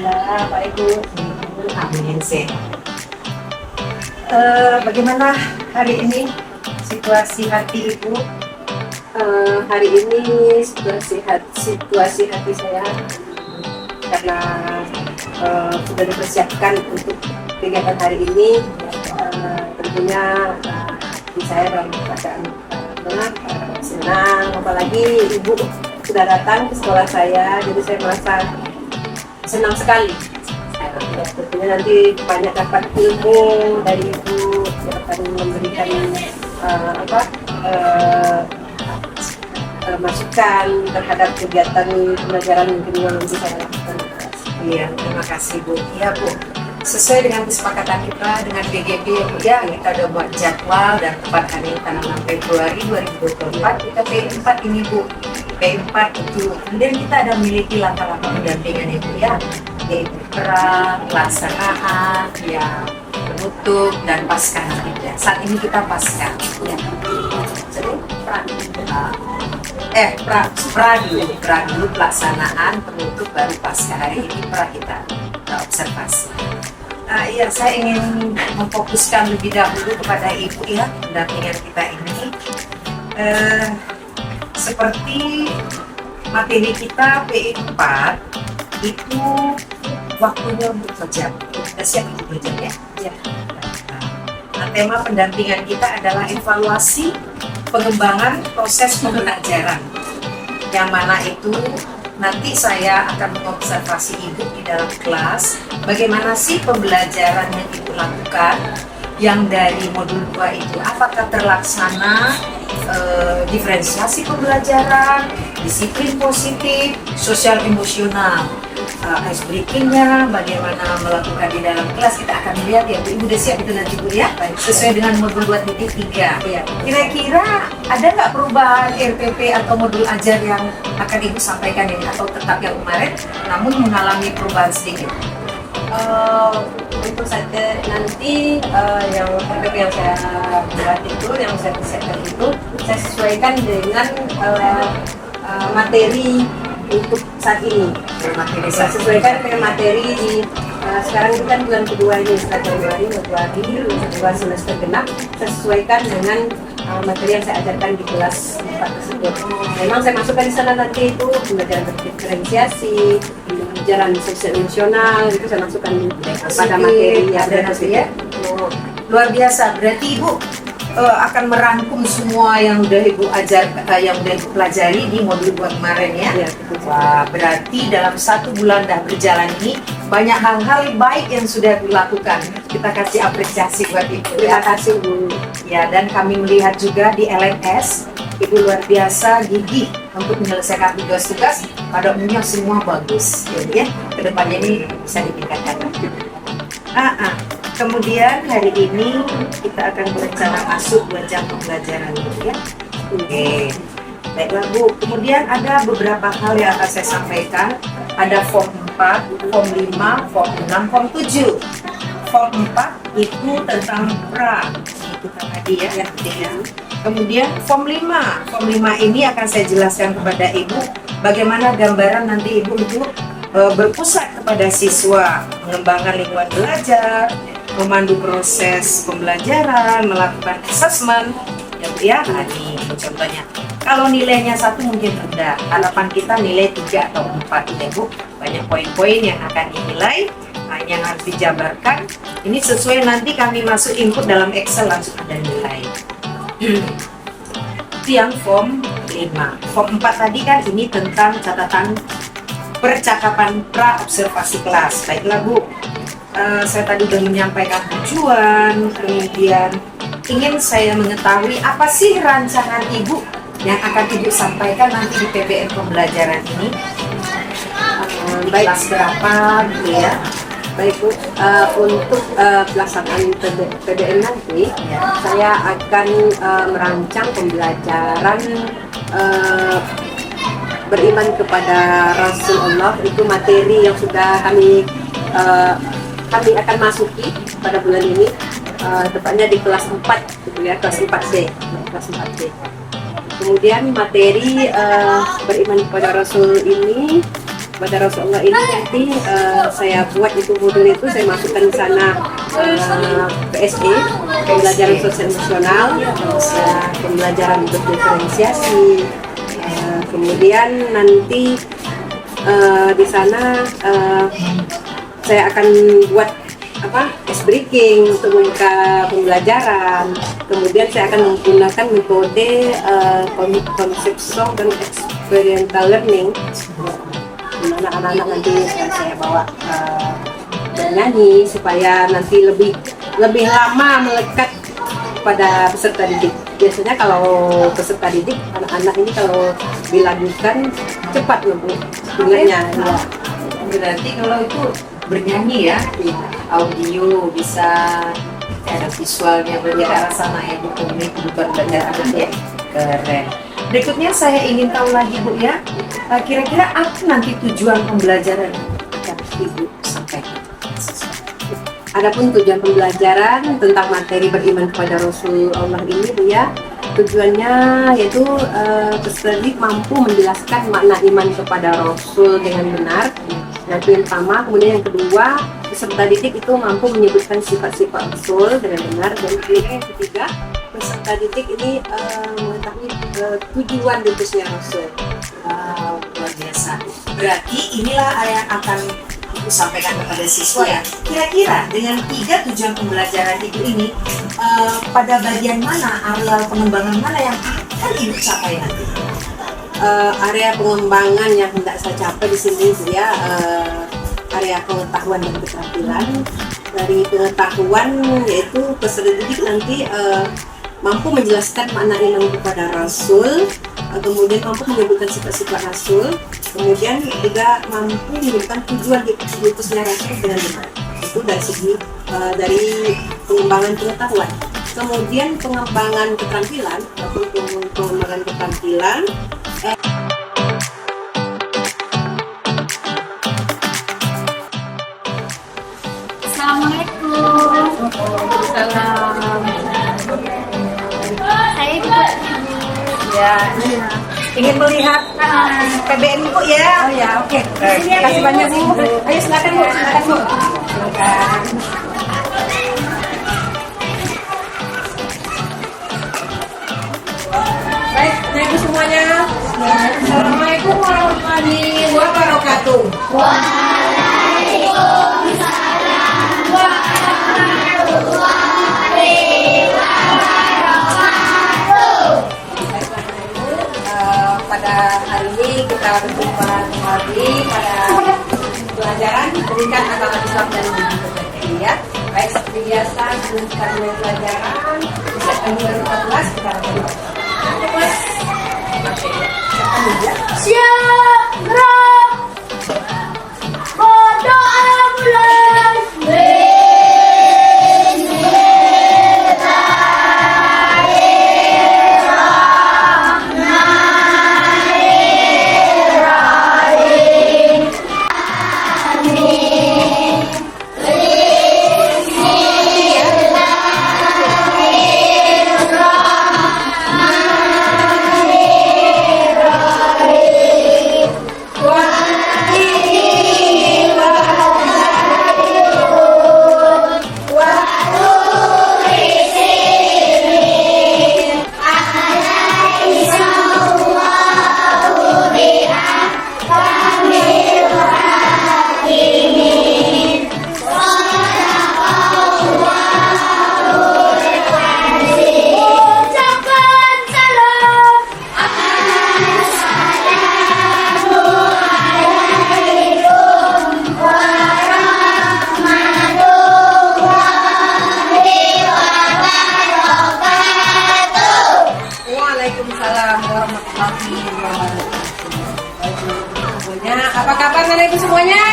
Alhamdulillah, baik Bu. Amin sih. Bagaimana hari ini situasi hati Ibu? Hari ini situasi hati saya karena sudah dipersiapkan untuk kegiatan hari ini. Tentunya hati saya dalam keadaan senang, apalagi Ibu sudah datang ke sekolah saya, jadi saya merasa senang sekali. Tentunya nanti banyak dapat ilmu dari Ibu yang akan memberikan masukan terhadap kegiatan pembelajaran mungkin yang nanti saya lakukan. Iya, terima kasih Bu. Iya Bu, sesuai dengan kesepakatan kita dengan BGP ya, kita udah buat jadwal dan tepat hari tanggal 6 Februari 2024 kita P4 ini Bu. P4 itu, kemudian kita ada memiliki langkah-langkah pendampingan itu ya, yaitu pelaksanaan, ya, penutup dan pasca nanti ya. Saat ini kita pasca ya. Jadi pra dulu pelaksanaan, penutup baru pasca. Hari ini pra kita observasi. Iya, saya ingin memfokuskan lebih dahulu kepada Ibu ya, pendampingan kita ini. Seperti materi kita P4 itu waktunya untuk sejam. Kita siap Ibu belajar ya? Ya. Nah, tema pendampingan kita adalah evaluasi pengembangan proses pembelajaran, yang mana itu nanti saya akan mengobservasi Ibu di dalam kelas bagaimana sih pembelajaran yang Ibu lakukan yang dari modul 2 itu, apakah terlaksana diferensiasi pembelajaran, disiplin positif, sosial emosional, ice breakingnya, bagaimana melakukan di dalam kelas. Kita akan lihat ya Bu. Ibu udah siap itu nanti Bu ya, sesuai dengan modul 2.3 ya. Kira-kira ada nggak perubahan RPP atau modul ajar yang akan Ibu sampaikan ini, atau tetap yang kemarin namun mengalami perubahan sedikit? Untuk saja nanti yang PPP yang saya buat itu, yang saya persiapkan itu, saya sesuaikan dengan materi untuk saat ini. Saya sesuaikan dengan materi di sekarang itu kan bulan kedua ini, setelah Januari, Februari, dua semester genap. Saya sesuaikan dengan materi yang saya ajarkan di kelas 4 tersebut. Memang saya masukkan di sana nanti itu pembelajaran diferensiasi, pembelajaran sosial emosional, itu saya masukkan pada materi yang ada nanti ya. Luar biasa, berarti Ibu akan merangkum semua yang udah Ibu ajar, yang udah Ibu pelajari di modul 2 kemarin ya. Ya, Wah, berarti dalam 1 bulan dah berjalan ini banyak hal-hal baik yang sudah dilakukan. Kita kasih apresiasi buat Ibu ya. Terima kasih Bu. Ya, dan kami melihat juga di LMS Ibu luar biasa gigih untuk menyelesaikan tugas-tugas. Pada umumnya semua bagus. Jadi ya, kedepannya ini bisa ditingkatkan. Kemudian hari ini kita akan berencana masuk 2 jam pembelajaran ya. Oke. Baiklah Bu, kemudian ada beberapa hal yang akan saya sampaikan. Ada form 4, form 5, form 6, form 7. Form 4 itu tentang pra, itu kan tadi ya. Kemudian form 5. Form 5 ini akan saya jelaskan kepada Ibu bagaimana gambaran nanti Ibu itu berpusat kepada siswa, mengembangkan lingkungan belajar, memandu proses pembelajaran, melakukan assessment ya Bu ya. Nah, ini contohnya. Kalau nilainya 1 mungkin rendah, harapan kita nilai 3 atau 4 ya Bu. Banyak poin-poin yang akan dinilai, yang harus dijabarkan. Ini sesuai nanti kami masuk input dalam Excel, langsung ada nilai. Itu yang form 5. Form 4 tadi kan ini tentang catatan percakapan pra observasi kelas. Baiklah Bu, saya tadi sudah menyampaikan tujuan, kemudian ingin saya mengetahui apa sih rancangan Ibu yang akan Ibu sampaikan nanti di PBM pembelajaran ini. Baik. Kelas berapa gitu ya. Baik Bu, untuk pelaksanaan PBM nanti, saya akan merancang pembelajaran beriman kepada Rasulullah. Itu materi yang sudah kami akan masuki pada bulan ini, tepatnya di kelas 4 gitu ya, kelas 4C. Kemudian materi beriman kepada Rasul ini kepada Rasulullah ini nanti saya buat itu modul itu, saya masukkan di sana PSE, pembelajaran sosial emosional, pembelajaran berdiferensiasi, kemudian nanti di sana saya akan buat ice breaking untuk membuka pembelajaran. Kemudian saya akan menggunakan metode konsep song dan experiential learning, di mana anak-anak nanti saya bawa bernyanyi supaya nanti lebih lama melekat pada peserta didik. Biasanya kalau peserta didik, anak-anak ini kalau dilakukan cepat ingatnya. Ya. Berarti kalau itu bernyanyi ya, audio bisa ada visualnya, berarti ke arah sana ya, bukan belajar anak ya. Keren. Berikutnya saya ingin tahu lagi Bu ya, kira-kira apa nanti tujuan pembelajaran yang Ibu sampaikan? Adapun tujuan pembelajaran tentang materi beriman kepada Rasulullah ini Bu ya, tujuannya yaitu peserta didik mampu menjelaskan makna iman kepada Rasul dengan benar. Yang pertama, kemudian yang kedua, peserta didik itu mampu menyebutkan sifat-sifat Rasul dengan benar. Dan kemudian yang ketiga, peserta didik ini mengetahui tujuan diutusnya Rasul. Luar biasa. Berarti inilah yang akan Ibu sampaikan kepada siswa ya. Kira-kira dengan 3 tujuan pembelajaran Ibu ini, pada bagian mana, areal pengembangan mana yang akan Ibu capai nanti? Area pengembangan yang hendak saya capai di sini ya, area pengetahuan dan keterampilan. Dari pengetahuan yaitu peserta didik nanti mampu menjelaskan makna iman kepada Rasul, kemudian mampu menyebutkan sifat-sifat Rasul, kemudian juga mampu menyebutkan tujuan diutusnya Rasul dengan benar. Itu dari segi dari pengembangan pengetahuan. Kemudian pengembangan keterampilan atau pengembangan keterampilan. Assalamualaikum. Salam. Saya Ibu. Ya, ingin melihat PBN Bu ya? Oh ya, oke. Terima kasih banyak Bu. Ayo silakan Bu, silakan Bu. Silakan. Baik, Ibu semuanya. Assalamualaikum warahmatullahi wabarakatuh. Pada hari ini kita berjumpa kembali pada pelajaran pendidikan agama Islam dan budaya ya. Baik seperti biasa kita mulai pelajaran di September 2014 kita berjumpa. Siap, gerak. Berdoa bulan. Waalaikumsalam warahmatullahi wabarakatuh. Semuanya, apa kabar Bapak Ibu semuanya?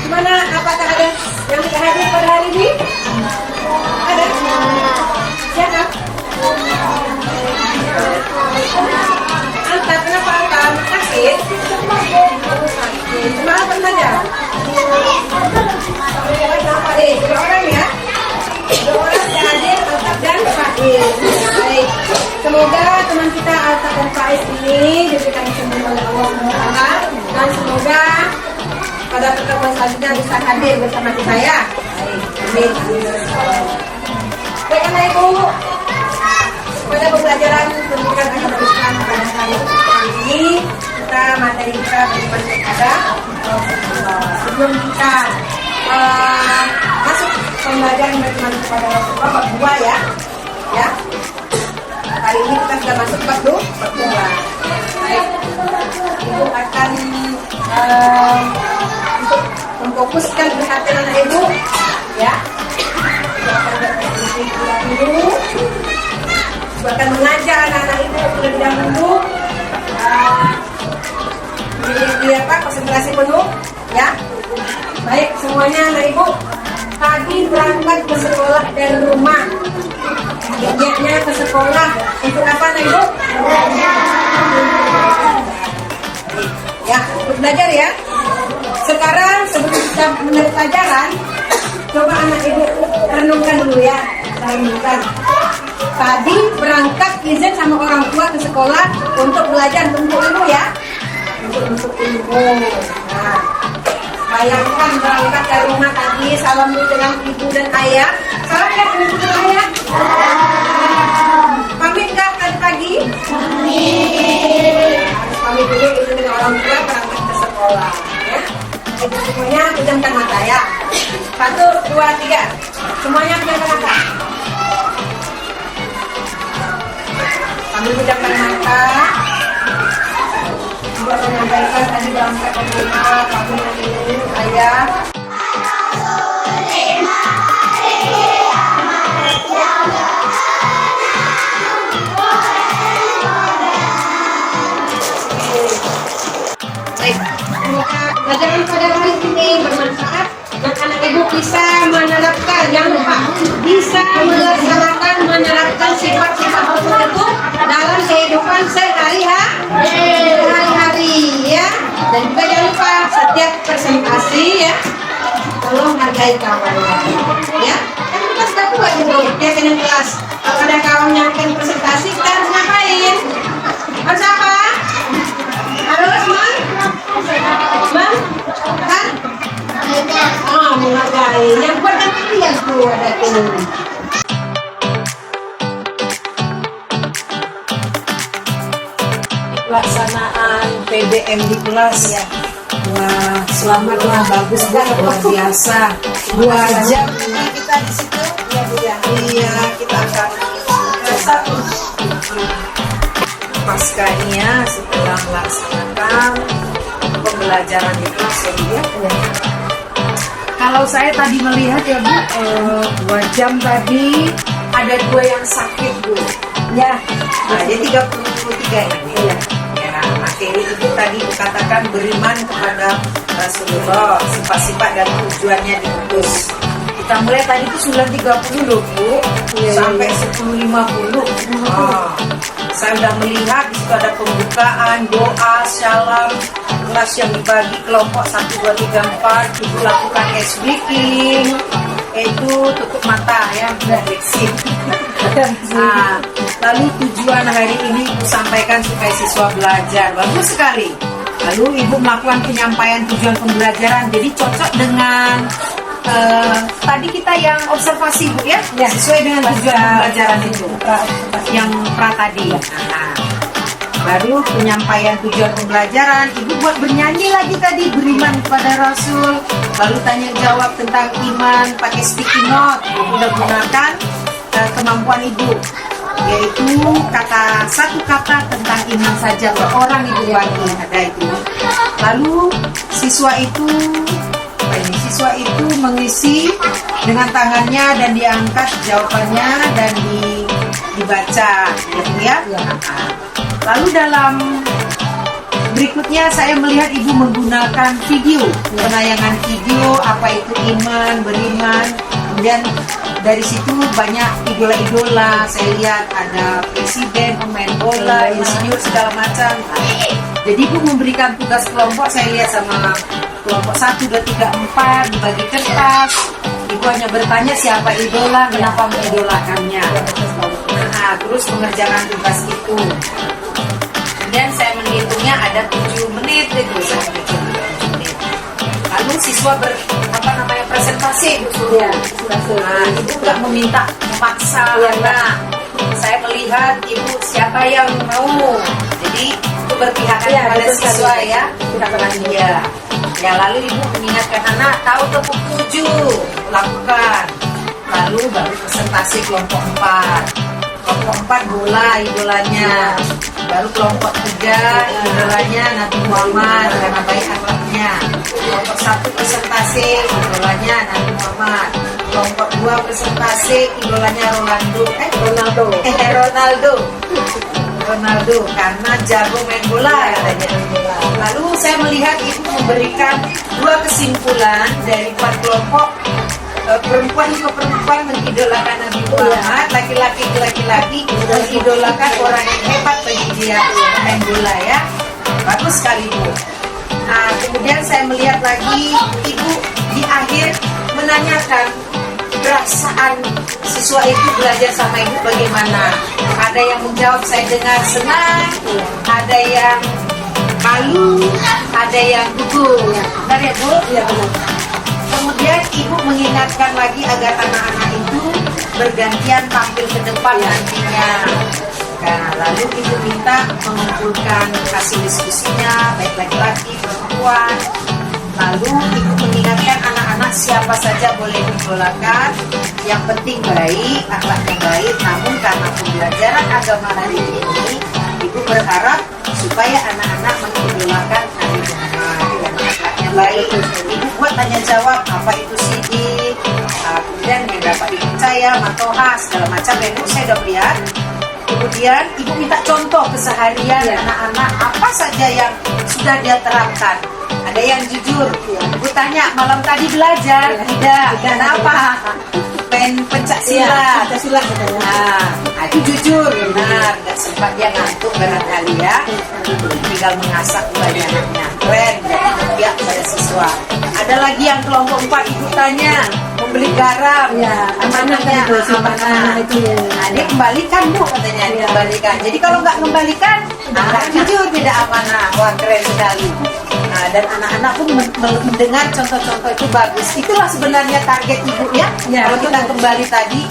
Gimana? Apakah ada yang tidak hadir pada hari ini? Ada? Siapa? Baik. Semoga teman kita Alta dan Faiz ini diberikan kesembuhan oleh Allah SWT, dan semoga pada pertemuan selanjutnya bisa hadir bersama kita ya. Baik. Amin. Baik anak ibu, pada pembelajaran pendidikan agama Islam pada hari ini kita materi kita beriman kepada sebelum kita masuk pembelajaran beriman kepada Rasulullah bab 2 ya. Kali ini kita sudah masuk bab 2. Baik. Ibu akan untuk memfokuskan perhatian anak ibu ya. Ibu akan mengajar anak-anak ibu terlebih dahulu dia konsentrasi penuh ya. Baik semuanya anak ibu, tadi berangkat ke sekolah dari rumah, niatnya ke sekolah untuk apa anak ibu? Ya, untuk belajar ya. Sekarang sebelum kita menutup pelajaran, coba anak ibu renungkan dulu ya. Renungkan. Tadi berangkat izin sama orang tua ke sekolah untuk belajar untuk ilmu ya. Untuk ilmu. Nah, bayangkan berangkat dari rumah tadi, salam dulu dengan ibu dan ayah. Salam ya dengan ibu dan ayah. Pamit nggak tadi pagi? Pamit. Harus pamit dulu ibu dengan orang tua berangkat ke sekolah. Ya. Ibu semuanya pejamkan mata ya. 1, 2, 3. Semuanya pejamkan mata. Sambil pejamkan mata. Ibu akan menyampaikan tadi berangkat ke rumah, pamit dengan ibu, ayah. Pelajaran pada hari ini bermanfaat dan anak ibu bisa menerapkan, jangan lupa bisa menerapkan sifat-sifat Rasul itu dalam kehidupan sehari-hari ya. Dan juga jangan lupa setiap presentasi ya, tolong hargai kawannya ya. Kan kita sudah tua gitu ya, dengan kelas. Kalau ada kawannya akan presentasi, kita harus ngapain? Harus apa? Harus menghargai. Yang buat kan kalian tuh ada ini. Pelaksanaan PBM di kelas ya. Wah, selamat lah, bagus banget, luar biasa. 2 jam ini kita di situ. Iya, kita akan satu paskanya setelah melaksanakan pembelajaran di kelas ya. Kalau saya tadi melihat ya Bu, 2 jam tadi ada 2 yang sakit Bu. Ya, nah, jadi 33 ini. Ya. Ya, materi itu tadi dikatakan beriman kepada Rasulullah, sifat-sifat dan tujuannya diutus. Kita mulai tadi itu 9.30 loh Bu, sampai 10.50. Saya sudah melihat di situ ada pembukaan, doa, syalam, kelas yang dibagi kelompok 1, 2, 3, 4. Ibu lakukan ice breaking, itu tutup mata ya, berfiksi. Nah, lalu tujuan hari ini Ibu sampaikan supaya siswa belajar, bagus sekali. Lalu Ibu melakukan penyampaian tujuan pembelajaran, jadi cocok dengan tadi kita yang observasi Bu ya, sesuai dengan tujuan pembelajaran itu yang pra tadi. Nah, baru penyampaian tujuan pembelajaran, Ibu buat bernyanyi lagi tadi, beriman kepada Rasul, lalu tanya jawab tentang iman pakai sticky note. Ibu udah gunakan kemampuan Ibu, yaitu satu kata tentang iman saja per orang Ibu bagi, ada itu. Lalu siswa itu mengisi dengan tangannya dan diangkat jawabannya dan dibaca gitu ya. Lalu dalam berikutnya saya melihat Ibu menggunakan video, penayangan video apa itu iman, beriman. Kemudian dari situ banyak idola-idola, saya lihat ada presiden, pemain bola, insinyur segala macam. Jadi Ibu memberikan tugas kelompok, saya lihat sama kelompok 1, 2, 3, 4 dibagi kertas. Ibu hanya bertanya siapa idola, kenapa mengidolakannya. Nah, terus mengerjakan tugas itu. Kemudian saya menghitungnya ada 7 menit itu, saya menghitung 7 menit. Lalu siswa presentasi, Bu. Ya, Nah, ibu nggak memaksa anak. Saya melihat ibu siapa yang mau. Jadi itu berpihak kepada siswa ya. Iya. Ya, lalu ibu mengingatkan anak, tahu kelompok 7, lakukan. Lalu baru presentasi kelompok 4. Kelompok 4 idolanya. Baru kelompok 3 idolanya Nabi Muhammad karena baik akhlaknya. Kelompok 1 presentasi idolanya Nabi Muhammad. Kelompok 2 presentasi idolanya Ronaldo karena jago main bola katanya. Lalu saya melihat ibu memberikan 2 kesimpulan dari 4 kelompok. Perempuan mengidolakan Nabi Muhammad, laki-laki mengidolakan orang yang hebat bagi dia main bola ya. Bagus sekali Bu. Nah, kemudian saya melihat lagi ibu di akhir menanyakan perasaan siswa itu belajar sama ibu bagaimana. Ada yang menjawab saya dengar senang, ada yang malu, ada yang gugup. Benar ya Bu? Iya benar. Kemudian ibu mengingatkan lagi agar anak-anak itu bergantian tampil ke depan nantinya. Nah, lalu ibu minta mengumpulkan hasil diskusinya, baik laki-laki, perempuan. Lalu ibu mengingatkan anak-anak siapa saja boleh diidolakan. Yang penting baik, akhlaknya baik. Namun karena pembelajaran agama hari ini, ibu berharap supaya anak-anak mengidolakan Nabi Muhammad dan akhlaknya baik. Ibu buat tanya jawab apa itu sidik, kemudian yang dapat dipercaya, matoha, segala macam. Ibu saya udah lihat. Kemudian ibu minta contoh keseharian anak-anak apa saja yang sudah dia terapkan. Ada yang jujur, ibu tanya malam tadi belajar, tidak, kenapa? Pencak silat. Nah, itu jujur, benar, nggak sempat dia ngantuk barangkali ya. Tinggal mengasah banyaknya, keren, ya pada siswa. Ada lagi yang kelompok 4 ibu tanya membeli garam, amanahnya, amanah itu ya. Nah, dia kembalikan Bu katanya, dia kembalikan. Jadi kalau nggak kembalikan, nggak jujur, tidak amanah. Wah, keren sekali. Nah, dan anak-anak pun mendengar contoh-contoh itu bagus. Itulah sebenarnya target ibu ya. Kalau kita kembali tadi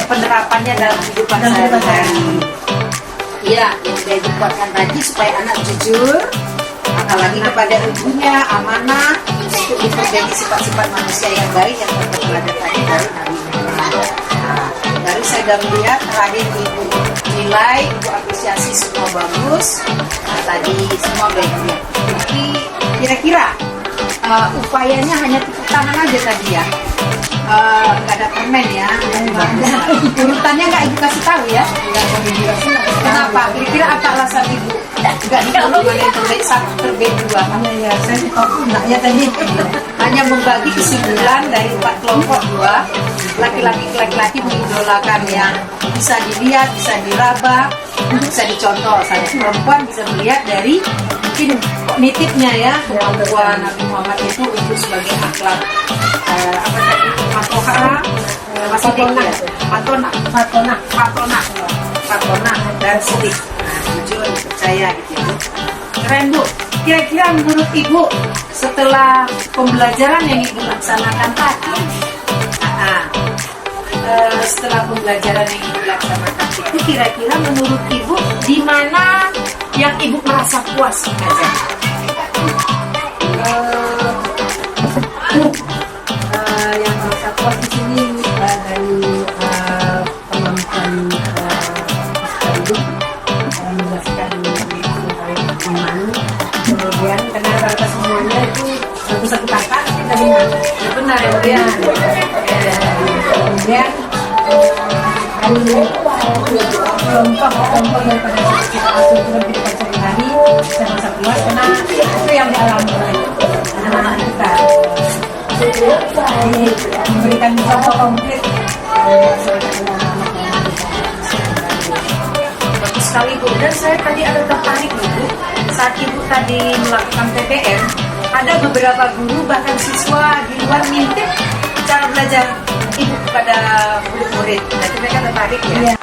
penerapannya dalam kehidupan sehari-hari. Iya, yang sudah ibu kuatkan tadi supaya anak jujur, apalagi kepada ibunya, amanah, untuk diperbaiki sifat-sifat manusia yang baik yang terteladan tadi dari Nabi Muhammad. Nah, baru saya sudah melihat terakhir ibu nilai, ibu apresiasi semua bagus. Nah, tadi semua baik-baik. Jadi kira-kira upayanya hanya tepuk tangan aja tadi ya. Nggak ada permen ya. Urutannya nggak ibu kasih tahu ya. Kenapa? Kira-kira apa alasan ibu? Nggak ditahu mana yang terbaik 1 terbaik 2. Ya, saya tahu enggaknya tadi. Hanya membagi kesimpulan dari 4 kelompok 2. Laki-laki mengidolakan yang bisa dilihat, bisa diraba, bisa dicontoh. Saya perempuan bisa melihat dari mungkin kognitifnya ya, kemampuan Nabi Muhammad itu untuk sebagai akhlak apa tadi, fatona dan sidik. Nah, jujur, percaya gitu ya. Keren Bu. Kira-kira menurut ibu setelah pembelajaran yang ibu laksanakan tadi, setelah pembelajaran yang ibu laksanakan itu, kira-kira menurut ibu di mana yang ibu merasa puas mengajar? Yang merasa puas di sini dari kemampuan ibu menjelaskan iman. Kemudian karena rata semuanya itu satu kata kita dengar. Ya benar ya. Kemudian kelompok daripada kita asuhan kehidupan sehari-hari saya merasa puas karena itu yang dialami oleh anak-anak kita. Jadi memberikan contoh konkret Bagus sekali Bu. Dan saya tadi ada tertarik Bu, saat ibu tadi melakukan PPM, ada beberapa guru bahkan siswa di luar ngintip cara belajar ibu kepada murid-murid. Jadi mereka tertarik ya.